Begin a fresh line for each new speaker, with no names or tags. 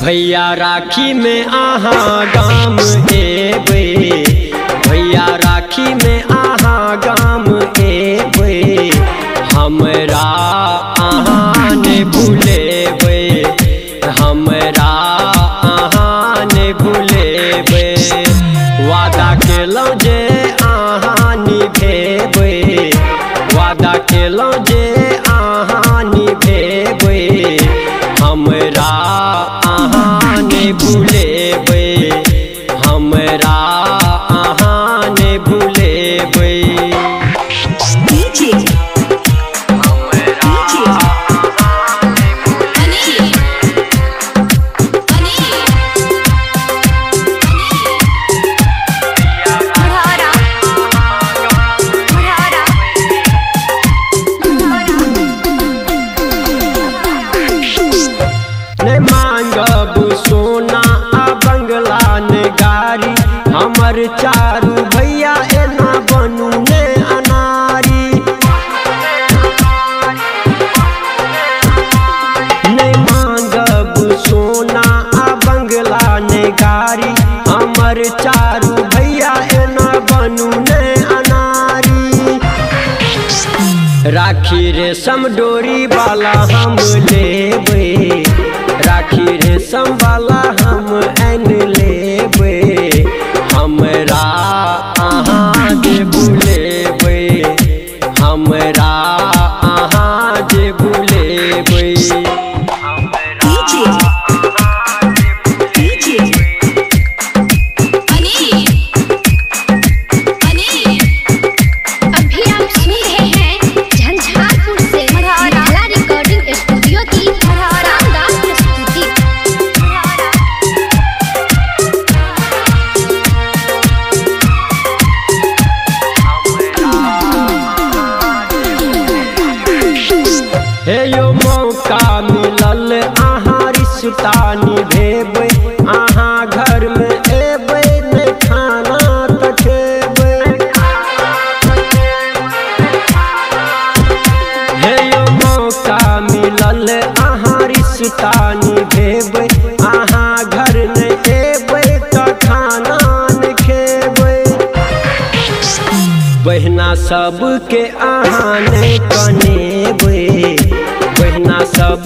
भैया राखी में आहा गाम एबे, भैया राखी में आहा गाम एबे, हमरा आहा ने भूलेबे, हमरा आहा ने भूलेबे। वादा केलौं जे आहा निभेबे, वादा केलौं जे आहा निभेबे, हमरा आहा ने भूलेबे, हमरा आहा ने भूलेबे। हमर चारू भैया एना बनू ने अनारी, नहीं मांगब सोना आ बंगला ने गारी, हमर चारू भैया एना बनू ने अनारी। राखी रेशम डोरी वाला हम लेबे, राखी रेशम वाला हम ऐन लेबे, हमरा आहा जे भूलेबे, हमरा आहा जे भूलेबे। हे यो मौका मिलल आहा रिश्ता निभेबे, आहा घर में एबे ने खाना त खेबे। हे यो मौका मिलल आहा रिश्ता निभेबे, आहा घर ने एबे त खाना न खेबे। बहिना सबके आहा ने कनेबे, बहिना सब